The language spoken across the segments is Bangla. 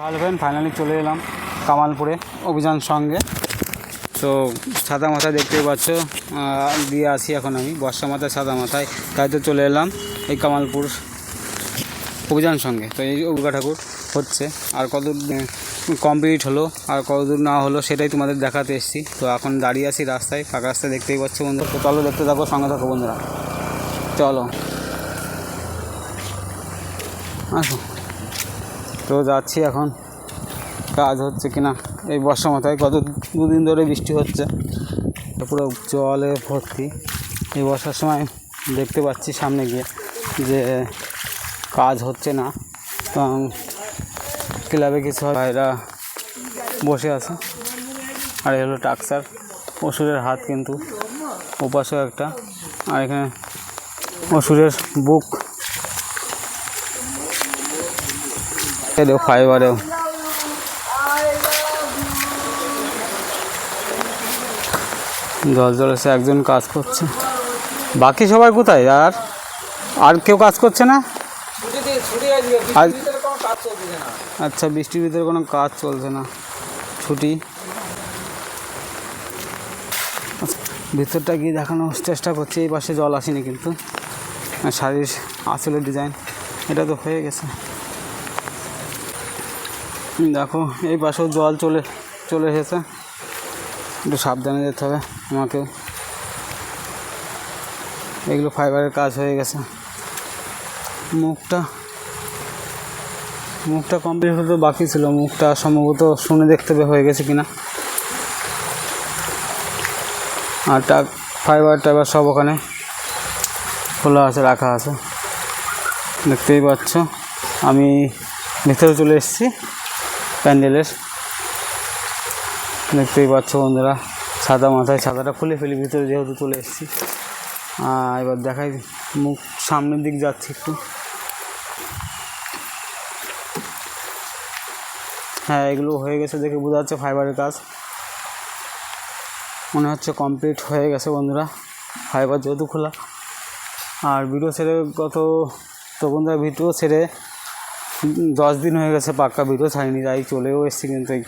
ফাইনালি চলে এলাম কামালপুরে অভিযান সঙ্গে। তো সাদা মাথায় দেখতেই পাচ্ছ দিয়ে আসি এখন আমি বর্ষা মাথায় সাদা মাথায়, তাই তো চলে এলাম এই কামালপুর অভিযান সঙ্গে। তো এই দুর্গা ঠাকুর হচ্ছে, আর কতদূর কমপ্লিট হলো আর কতদূর না হলো সেটাই তোমাদের দেখাতে এসেছি। তো এখন দাঁড়িয়ে আছি রাস্তায়, ফাঁকা রাস্তায় দেখতেই পাচ্ছ বন্ধুরা। তো চলো দেখতে থাকো, সঙ্গে থাকো বন্ধুরা, চলো আসো। তো যাচ্ছি এখন, কাজ হচ্ছে কিনা এই বর্ষা মাথায়, কত দুদিন ধরে বৃষ্টি হচ্ছে, পুরো জলে ভর্তি। এই বর্ষার সময় দেখতে পাচ্ছি সামনে গিয়ে যে কাজ হচ্ছে না, ক্লাবে কিছু ভাইরা বসে আছে। আর এই হলো টাক্সার, অসুরের হাত কিন্তু ওপাশেও একটা, আর এখানে অসুরের বুক, এও ফাইবারেও জল জ্বলেছে, একজন কাজ করছে, বাকি সবাই কোথায়? আর কেউ কাজ করছে না? আচ্ছা, বৃষ্টির ভিতরে কোনো কাজ চলছে না, ছুটি। ভিতরটা গিয়ে দেখানোর চেষ্টা করছি। এই পাশে জল আসেনি কিন্তু, শাড়ির আঁচলের ডিজাইন এটা তো হয়ে গেছে। দেখো এই পাশেও জল চলে এসেছে, একটু সাবধানে যেতে হবে আমাকেও। এগুলো ফাইবারের কাজ হয়ে গেছে। মুখটা কমপ্লিট হতে বাকি ছিল, মুখটা সম্ভবত শুনে দেখতে হবে হয়ে গেছে কিনা। আর ফাইবার টাইবার সব ওখানে খোলা আছে, রাখা আছে, দেখতেই পাচ্ছ। আমি ভিতরে চলে এসেছি প্যান্ডেলের, দেখতেই পাচ্ছ বন্ধুরা। সাদা মাথায় ছাতাটা খুলে ফেলি ভিতরে, যেহেতু চলে এসেছি। এবার দেখাই, মুখ সামনের দিক যাচ্ছি একটু। হ্যাঁ, এগুলো হয়ে গেছে দেখে বোঝা যাচ্ছে ফাইবারের কাজ মনে হচ্ছে কমপ্লিট হয়ে গেছে বন্ধুরা, ফাইবার যেহেতু খোলা। আর ভিডিও ছেড়ে তো বন্ধুরা ভিডিও ছেড়ে 10 দিন হয়ে গেছে, পাক্কা ভিডিও ছাড়িনি, তাই চলেও এসেছি কিন্তু এই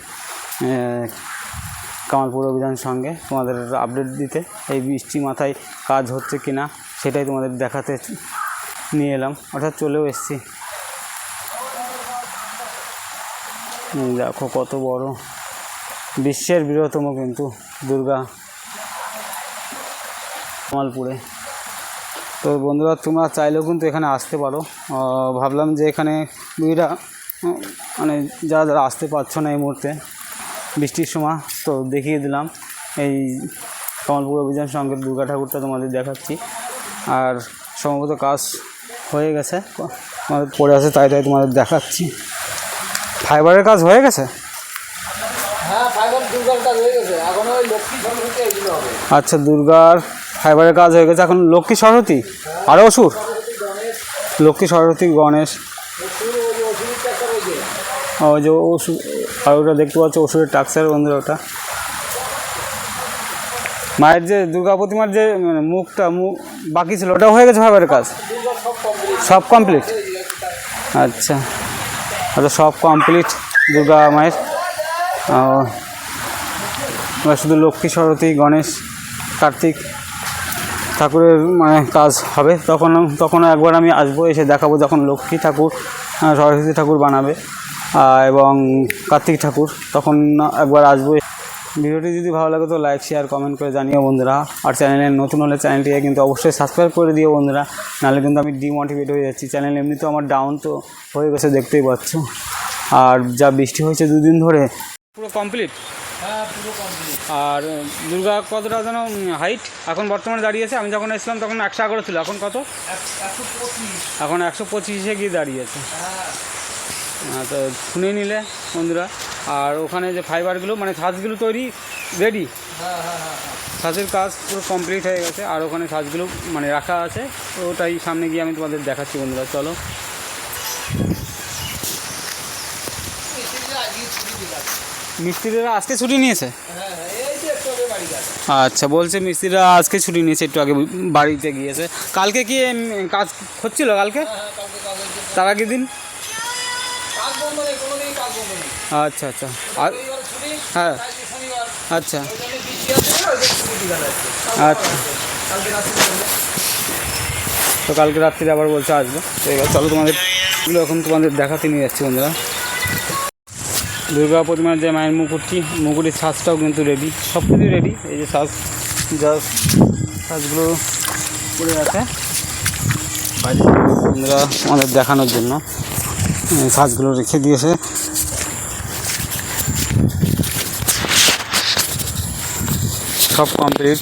কামালপুর অভিযান সঙ্গে তোমাদের আপডেট দিতে। এই বৃষ্টি মাথায় কাজ হচ্ছে কিনা সেটাই তোমাদের দেখাতে নিয়ে এলাম, অর্থাৎ চলেও এসেছি। দেখো কত বড়, বিশ্বের বৃহত্তম কিন্তু দুর্গা কামালপুরে। তো বন্ধুরা তোমরা চাইলেও কিন্তু এখানে আসতে পারো। ভাবলাম যে এখানে দুইটা মানে যারা আসতে পারছো না এই মুহূর্তে বৃষ্টির সময়, তো দেখিয়ে দিলাম এই কামালপুর অভিযান সঙ্গে দুর্গা ঠাকুরটা তোমাদের দেখাচ্ছি। আর সম্ভবত কাজ হয়ে গেছে, তোমাদের পড়ে আছে, তাই তোমাদের দেখাচ্ছি। ফাইবারের কাজ হয়ে গেছে? হ্যাঁ, দুর্গার কাজ হয়ে গেছে, এখন ওই লক্ষ্মী সরস্বতী এগুলো হবে। আচ্ছা, দুর্গার ফাইবারের কাজ হয়ে গেছে, এখন লক্ষ্মী সরস্বতী আর অসুর, লক্ষ্মী সরস্বতী গণেশ, ওই যে অসুর। আর ওটা দেখতে পাচ্ছ অসুরের টাক্সার বন্ধুরা, ওটা মায়ের যে দুর্গা প্রতিমার যে মুখটা বাকি ছিল, ওটা হয়ে গেছে ফাইবারের কাজ, সব কমপ্লিট। আচ্ছা, সব কমপ্লিট দুর্গা মায়ের। এবার শুধু লক্ষ্মী সরস্বতী গণেশ কার্তিক ঠাকুরের কাজ হবে। তখন একবার আমি আসবো, এসে দেখাবো যখন লক্ষ্মী ঠাকুর সরস্বতী ঠাকুর বানাবে এবং কার্তিক ঠাকুর, তখন একবার আসবো। ভিডিওটি যদি ভালো লাগে তো লাইক শেয়ার কমেন্ট করে জানিও বন্ধুরা। আর চ্যানেলে নতুন হলে চ্যানেলটিকে কিন্তু অবশ্যই সাবস্ক্রাইব করে দিও বন্ধুরা, নাহলে কিন্তু আমি ডিমোটিভেট হয়ে যাচ্ছি। চ্যানেল এমনিতেও আমার ডাউন তো হয়ে গেছে, দেখতেই পাচ্ছ। আর যা বৃষ্টি হয়েছে দুদিন ধরে, পুরো কমপ্লিট। আর দুর্গা কতটা যেন হাইট এখন বর্তমানে দাঁড়িয়েছে? আমি যখন এসলাম তখন 111 ছিল, এখন কত? এখন 125-এ গিয়ে দাঁড়িয়েছে। তো শুনে নিলে বন্ধুরা। আর ওখানে যে ফাইবারগুলো ছাঁচগুলো তৈরি রেডি, ছাঁচের কাজ পুরো কমপ্লিট হয়ে গেছে। আর ওখানে ছাঁচগুলো রাখা আছে, ওটাই সামনে গিয়ে আমি তোমাদের দেখাচ্ছি বন্ধুরা, চলো। মিস্ত্রিরা আজকে ছুটি নিয়েছে? আচ্ছা, বলছে মিস্ত্রিরা আজকে ছুটি নিয়েছে, একটু আগে বাড়িতে গিয়েছে। কালকে কি কাজ হচ্ছিল? কালকে তার আগের দিন বন্ধ নেই, কোনোদিনই কাজ বন্ধ নেই। আচ্ছা আচ্ছা। আর রবিবার ছুটি, হ্যাঁ কালকে শনিবার, আচ্ছা ওই জন্য বৃষ্টি আছে না, ওই জন্য ছুটি দিতে যাচ্ছে। আচ্ছা। কালকে রাত্রে বলবে। তো কালকে রাত্রিরে আবার বলছে আসবে। তো এবার চলো তোমাদের এগুলো এখন তোমাদের দেখাতে নিয়ে যাচ্ছি বন্ধুরা। দুর্গা প্রতিমার যে মায়ের মুকুটির সাজটাও কিন্তু রেডি, সব কিছুই রেডি। এই যে জাস্ট সাজগুলো পড়ে আছে বন্ধুরা আমাদের দেখানোর জন্য, এই সাজগুলো রেখে দিয়েছে। সব কমপ্লিট।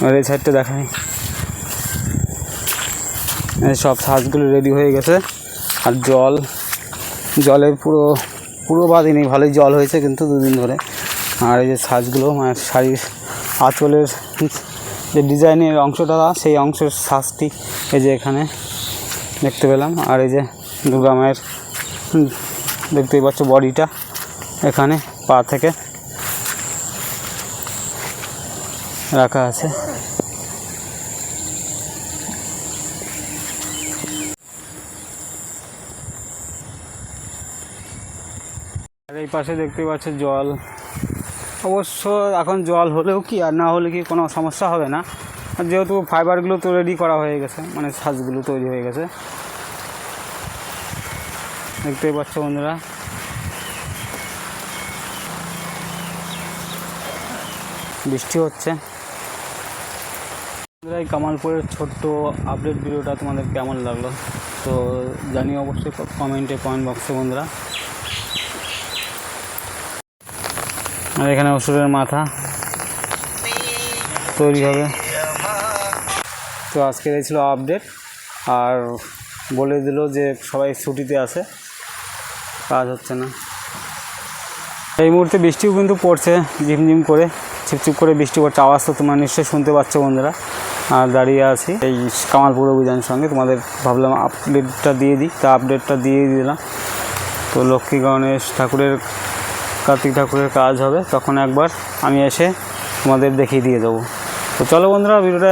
আর এই সাইডটা দেখাই, এই সব সাজগুলো রেডি হয়ে গেছে। আর জলে পুরো বাদিনি, ভালোই জল হয়েছে কিন্তু দুদিন ধরে। আর এই যে সাজগুলো মানে শাড়ির আঁচলের যে ডিজাইনের অংশটা, সেই অংশের সাজটি এই যে এখানে দেখতে পেলাম। আর এই যে দুর্গা মায়ের দেখতেই পাচ্ছ বডিটা এখানে পা থেকে রাখা আছে। আর এই পাশে দেখতেই পাচ্ছ জল। অবশ্য এখন জল হলেও কি আর না হলে কি কোনো সমস্যা হবে না, আর যেহেতু ফাইবারগুলো তো রেডি করা হয়ে গেছে, মানে সাজগুলো তৈরি হয়ে গেছে। দেখতেই পাচ্ছ বন্ধুরা। বৃষ্টি হচ্ছে। এই কামালপুরের ছোট্ট আপডেট ভিডিওটা তোমাদের কেমন লাগলো তো জানিও অবশ্যই কমেন্ট বক্সে বন্ধুরা। আর এখানে অসুরের মাথা তৈরি হবে। তো আজকের এই ছিল আপডেট। আর বলে দিল যে সবাই ছুটিতে আছে, কাজ হচ্ছে না। এই মুহূর্তে বৃষ্টিও কিন্তু পড়ছে, ঝিমঝিম করে ছিপছিপ করে বৃষ্টি পড়ছে। আওয়াজ তো তোমরা নিশ্চয়ই শুনতে পাচ্ছ বন্ধুরা। আর দাঁড়িয়ে আছি এই কামালপুর অভিযানের সঙ্গে, তোমাদের ভাবলাম আপডেটটা দিয়ে দিই, তা আপডেটটা দিয়ে দিলাম। তো লক্ষ্মী গণেশ ঠাকুরের, কার্তিক ঠাকুরের কাজ হবে, তখন একবার আমি এসে তোমাদের দেখিয়ে দিয়ে দেবো। তো চলো বন্ধুরা, ভিডিওটা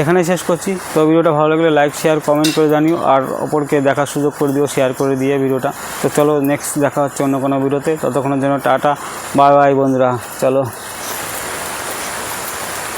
এখানেই শেষ করছি। তো ভিডিওটা ভালো লাগলে লাইক শেয়ার কমেন্ট করে জানিও, আর অপরকে দেখার সুযোগ করে দিও, শেয়ার করে দিয়ে ভিডিওটা। তো চলো নেক্সট দেখা হচ্ছে অন্য কোনো ভিডিওতে, ততক্ষণের জন্য টাটা বাই বাই বন্ধুরা, চলো।